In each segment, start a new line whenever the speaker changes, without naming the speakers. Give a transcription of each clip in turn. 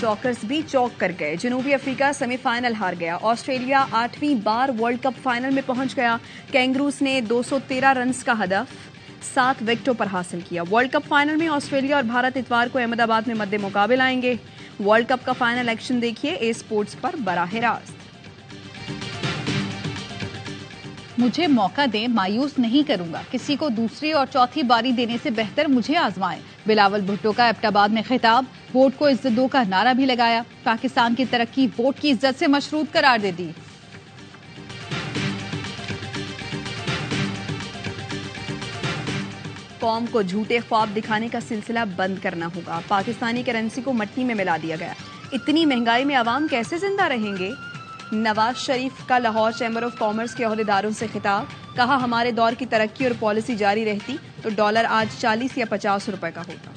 Stalkers भी चौंक कर गए। जनूबी अफ्रीका सेमीफाइनल हार गया। ऑस्ट्रेलिया 8वीं बार वर्ल्ड कप फाइनल में पहुंच गया। कैंगरूज ने 213 रन का हदफ 7 विकेटों पर हासिल किया। वर्ल्ड कप फाइनल में ऑस्ट्रेलिया और भारत इतवार को अहमदाबाद में मद्दे मुकाबले आएंगे। वर्ल्ड कप का फाइनल एक्शन देखिए ए स्पोर्ट्स पर बराह रास्त।
मुझे मौका दें, मायूस नहीं करूंगा। किसी को दूसरी और चौथी बारी देने से बेहतर मुझे आजमाएं। बिलावल भुट्टो का एबटाबाद में खिताब। वोट को इज्जत दो का नारा भी लगाया। पाकिस्तान की तरक्की वोट की इज्जत से मशरूत करार दे दी।
कौम को झूठे ख्वाब दिखाने का सिलसिला बंद करना होगा। पाकिस्तानी करेंसी को मट्टी में मिला दिया गया। इतनी महंगाई में आवाम कैसे जिंदा रहेंगे। नवाज शरीफ का लाहौर चैम्बर ऑफ कॉमर्स के ओहदेदारों से खिताब। कहा, हमारे दौर की तरक्की और पॉलिसी जारी रहती तो डॉलर आज 40 या 50 रुपए का होता।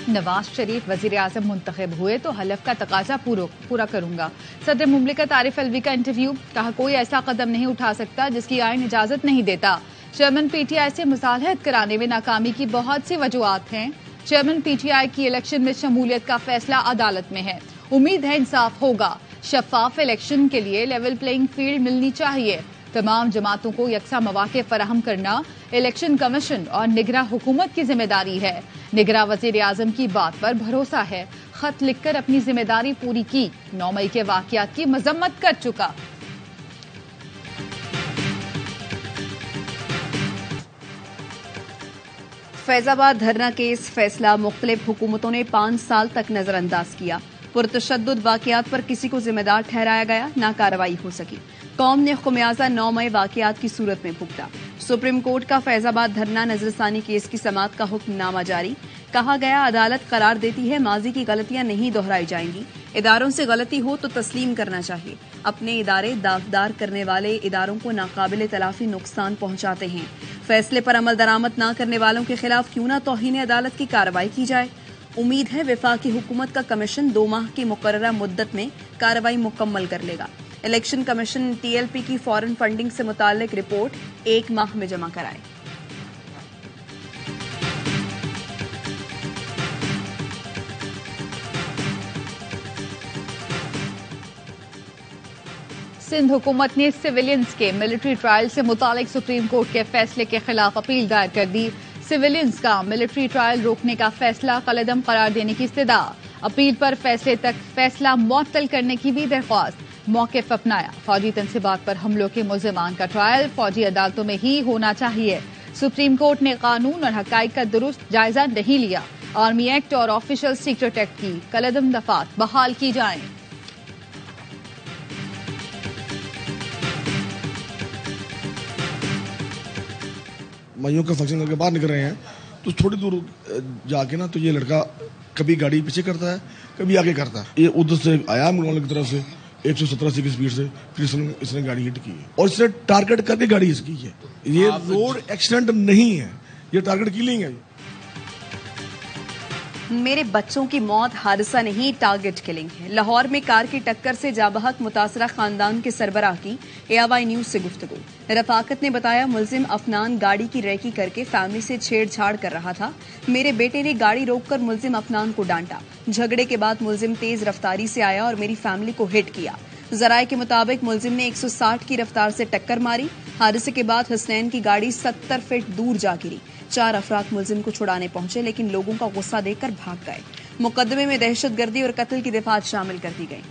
नवाज शरीफ वजीर आजम मुंतखब हुए तो हलफ का तकाजा पूरा करूंगा। सदर मुमलिकत आरिफ अलवी का इंटरव्यू। कहा, कोई ऐसा कदम नहीं उठा सकता जिसकी आईन इजाजत नहीं देता। चेयरमैन पीटीआई से मुसालहत कराने में नाकामी की बहुत सी वजूहात हैं। चेयरमैन पीटीआई की इलेक्शन में शमूलियत का फैसला अदालत में है। उम्मीद है इंसाफ होगा। शफाफ इलेक्शन के लिए लेवल प्लेइंग फील्ड मिलनी चाहिए। तमाम जमातों को यकसा मौके फराहम करना इलेक्शन कमीशन और निगरां हुकूमत की जिम्मेदारी है। निगरां वजीर आजम की बात पर भरोसा है। खत लिखकर अपनी जिम्मेदारी पूरी की। 9 मई के वाकयात की मजम्मत कर चुका।
फैजाबाद धरना केस फैसला। मुख्तलिफ हुकूमतों ने 5 साल तक नजरअंदाज किया। पुरतशद्दुद वाकयात पर किसी को जिम्मेदार ठहराया गया, ना कार्रवाई हो सकी। कौम ने खुमियाजा 9 मई वाकयात की सूरत में भुगता। सुप्रीम कोर्ट का फैजाबाद धरना नजरसानी केस की समाअत का हुक्मनामा जारी। कहा गया, अदालत करार देती है माजी की गलतियां नहीं दोहराई जाएंगी। इदारों से गलती हो तो तस्लीम करना चाहिए। अपने इदारे दागदार करने वाले इदारों को नाकाबिले तलाफी नुकसान पहुंचाते हैं। फैसले पर अमल दरामद न करने वालों के खिलाफ क्यों न तौहीन अदालत की कार्रवाई की जाए। उम्मीद है वफाकी हुकूमत का कमीशन 2 माह की मुकर्ररा मुद्दत में कार्रवाई मुकम्मल कर लेगा। इलेक्शन कमीशन टीएलपी की फॉरेन फंडिंग से मुताल्लिक रिपोर्ट 1 माह में जमा कराए।
सिंध हुकूमत ने सिविलियंस के मिलिट्री ट्रायल से मुतालिक सुप्रीम कोर्ट के फैसले के खिलाफ अपील दायर कर दी। सिविलियंस का मिलिट्री ट्रायल रोकने का फैसला कलअदम करार देने की इस्तदा। अपील पर फैसले तक फैसला मुअत्तल करने की भी दरख्वास्त। मौक़िफ़ अपनाया। फौजी तनसीबात पर हमलों के मुल्ज़िमान का ट्रायल फौजी अदालतों में ही होना चाहिए। सुप्रीम कोर्ट ने कानून और हकाइक का दुरुस्त जायजा नहीं लिया। आर्मी एक्ट और ऑफिशियल सीक्रेट एक्ट की कलअदम दफात बहाल की जाएं।
माइयों का फंक्शन करके बाहर निकल रहे हैं तो थोड़ी दूर जाके ना तो ये लड़का कभी गाड़ी पीछे करता है, कभी आगे करता है। ये उधर से आया मुगल की तरफ से 117 की स्पीड से, फिर इसने गाड़ी हिट की है और इसने टारगेट करके गाड़ी इसकी है। ये रोड एक्सीडेंट नहीं है, ये टारगेट किलिंग है।
मेरे बच्चों की मौत हादसा नहीं, टारगेट किलिंग है। लाहौर में कार की टक्कर से जाबहक मुतासरा खानदान के सरबराह की एआवाई न्यूज से गुफ्तगू। रफाकत ने बताया, मुल्जिम अफनान गाड़ी की रेकी करके फैमिली से छेड़छाड़ कर रहा था। मेरे बेटे ने गाड़ी रोककर मुल्जिम अफनान को डांटा। झगड़े के बाद मुल्जिम तेज रफ्तारी से आया और मेरी फैमिली को हिट किया। जराये के मुताबिक मुल्जिम ने 160 की रफ्तार से टक्कर मारी। हादसे के बाद हसनैन की गाड़ी 70 फीट दूर जा गिरी। 4 अफराद मुल्जिम को छुड़ाने पहुंचे लेकिन लोगों का गुस्सा देखकर भाग गए। मुकदमे में दहशतगर्दी और कत्ल की दफात शामिल कर दी गई।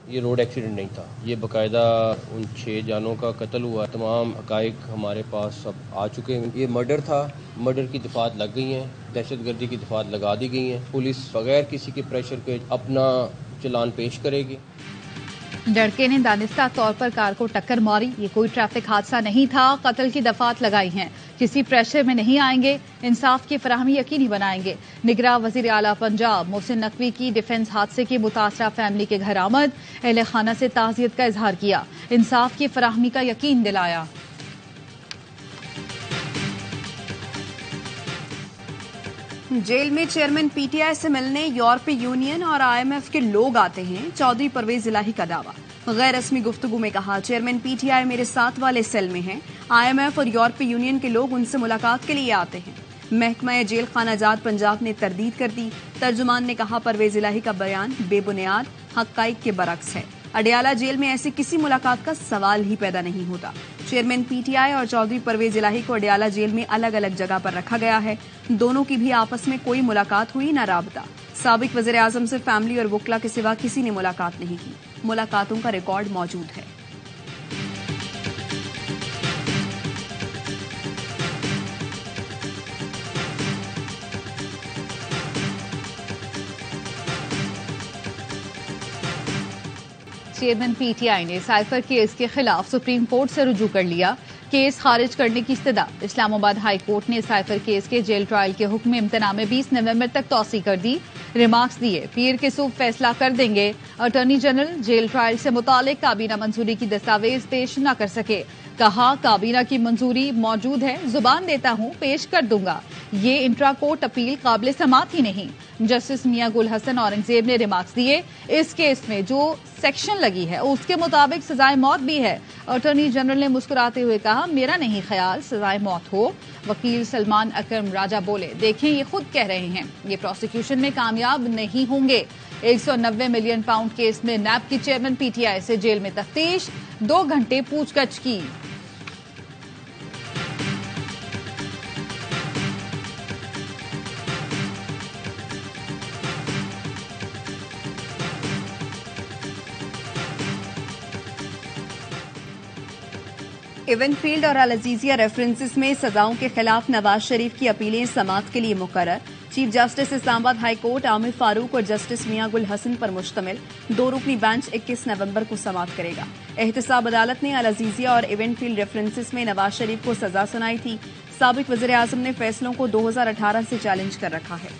ये रोड एक्सीडेंट नहीं था, ये बाकायदा उन 6 जानों का कत्ल हुआ। तमाम हकाइक हमारे पास अब आ चुके हैं। ये मर्डर था, मर्डर की दफात लग गई हैं, दहशतगर्दी की दफात लगा दी गई हैं। पुलिस बगैर किसी के प्रेशर के अपना चलान पेश करेगी।
लड़के ने दानिस्ता तौर पर कार को टक्कर मारी। ये कोई ट्रैफिक हादसा नहीं था। कत्ल की दफात लगाई हैं। किसी प्रेशर में नहीं आएंगे। इंसाफ की फराहमी यकीनी बनाएंगे। निगरां वजीर आला पंजाब मोहसिन नकवी की डिफेंस हादसे की मुतासरा फैमिली के घर आमद। अहले खाना से ताज़ियत का इजहार किया। इंसाफ की फराहमी का यकीन दिलाया।
जेल में चेयरमैन पीटीआई से मिलने यूरोपीय यूनियन और आईएमएफ के लोग आते हैं, चौधरी परवेज इलाही का दावा। गैर रस्मी गुफ्तगू में कहा, चेयरमैन पीटीआई मेरे साथ वाले सेल में हैं, आईएमएफ और यूरोपीय यूनियन के लोग उनसे मुलाकात के लिए आते हैं। महकमा जेल खानाजात पंजाब ने तरदीद कर दी। तर्जुमान ने कहा, परवेज इलाही का बयान बेबुनियाद, हक़ाइक़ के बरक्स है। अडियाला जेल में ऐसी किसी मुलाकात का सवाल ही पैदा नहीं होता। चेयरमैन पीटीआई और चौधरी परवेज इलाही को अडियाला जेल में अलग अलग जगह पर रखा गया है। दोनों की भी आपस में कोई मुलाकात हुई न राबता। साबिक वज़ीर आज़म से फैमिली और वकला के सिवा किसी ने मुलाकात नहीं की। मुलाकातों का रिकॉर्ड मौजूद है।
चेयरमैन पीटीआई ने साइफर केस के खिलाफ सुप्रीम कोर्ट से रुजू कर लिया। केस खारिज करने की इस्तदा। इस्लामाबाद हाई कोर्ट ने साइफर केस के जेल ट्रायल के हुक्म इम्तना में 20 नवंबर तक तौसी कर दी। रिमार्क्स दिए, पीर के सुबह फैसला कर देंगे। अटॉर्नी जनरल जेल ट्रायल से मुतालिक काबीना मंजूरी की दस्तावेज पेश न कर सके। कहा, काबीना की मंजूरी मौजूद है, जुबान देता हूं पेश कर दूंगा। ये इंट्रा कोर्ट अपील काबिल समात ही नहीं। जस्टिस मियां गुल हसन औरंगजेब ने रिमार्क्स दिए, इस केस में जो सेक्शन लगी है उसके मुताबिक सजाए मौत भी है। अटॉर्नी जनरल ने मुस्कुराते हुए कहा, मेरा नहीं ख्याल सजाए मौत हो। वकील सलमान अकरम राजा बोले, देखें ये खुद कह रहे हैं, ये प्रोसिक्यूशन में कामयाब नहीं होंगे। 190 मिलियन पाउंड केस में नैब की चेयरमैन पीटीआई से जेल में तफ्तीश, 2 घंटे पूछगछ की।
इवेंटफील्ड और अल अजीजिया रेफरेंसेस में सजाओं के खिलाफ नवाज शरीफ की अपीलें समाअत के लिए मुकर्रर। Chief justice Islamabad high court Aamir Farooq और जस्टिस मियां गुल हसन पर मुश्तमिल 2 रुकनी बेंच 21 नवंबर को समाअत करेगा। एहतसाब अदालत ने अल अजीजिया और इवेंटफील्ड रेफरेंसेस में नवाज शरीफ को सजा सुनाई थी। साबिक वज़ीर आज़म ने फैसलों को 2018 से चैलेंज कर रखा है।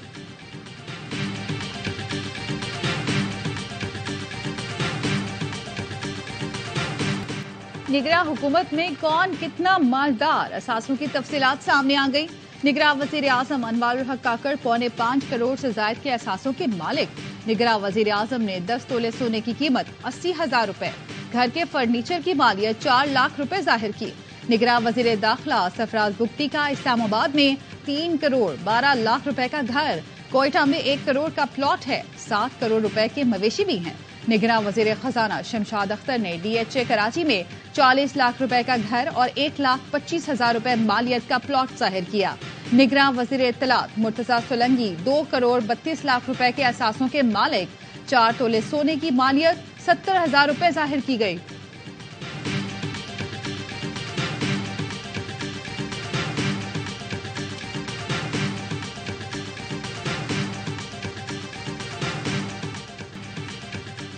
निगरां हुकूमत में कौन कितना मालदार, असासों की तफसीलात सामने आ गई। निगरां वज़ीर आज़म अनवारुल हक काकड़ 5.25 करोड़ से जायद के असासों के मालिक। निगरां वज़ीर आज़म ने 10 तोले सोने की कीमत 80,000 रुपए, घर के फर्नीचर की मालियत 4 लाख रुपए जाहिर की। निगरां वज़ीर दाखिला सरफराज बुगटी का इस्लामाबाद में 3 करोड़ 12 लाख रुपए का घर, कोयटा में 1 करोड़ का प्लॉट है, 7 करोड़ रुपए के मवेशी भी हैं। निगरां वज़ीर खजाना शमशाद अख्तर ने डीएचए कराची में 40 लाख रुपए का घर और 1,25,000 रुपए मालियत का प्लॉट जाहिर किया। निगरां वज़ीर इत्तलात मुर्तजा सोलंगी 2 करोड़ 32 लाख रुपए के असासों के मालिक, 4 तोले सोने की मालियत 70,000 रुपए जाहिर की गई।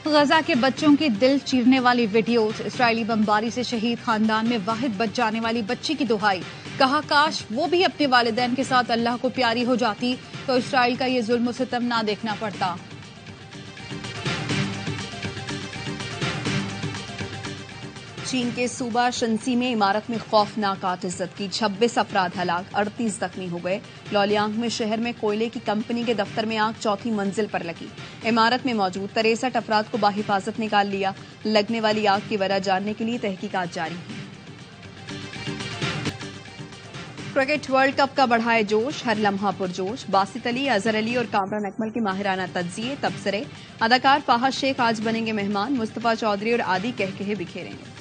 गजा के बच्चों की दिल चीरने वाली वीडियोस, इस्राएली बमबारी से शहीद खानदान में वाहिद बच जाने वाली बच्ची की दुहाई। कहा, काश वो भी अपने वालिदैन के साथ अल्लाह को प्यारी हो जाती तो इस्राएल का ये जुल्म सितम ना देखना पड़ता।
चीन के सूबा शंसी में इमारत में खौफनाक आतिशत की 26 अफराद हलाक, 38 जख्मी हो गए। लौलियांग में शहर में कोयले की कंपनी के दफ्तर में आग 4थी मंजिल पर लगी। इमारत में मौजूद 63 अफराद को बाहिफाजत निकाल लिया। लगने वाली आग की वजह जानने के लिए तहकीकात जारी है। क्रिकेट वर्ल्ड कप का बढ़ाए जोश, हर लम्हा पुरजोश। बासित अली, अजहर अली और कामरान अकमल के माहिराना तज्जिए, तबसरे। अदाकार फाहद शेख आज बनेंगे मेहमान। मुस्तफा चौधरी और आदि कहकहे बिखेरेंगे।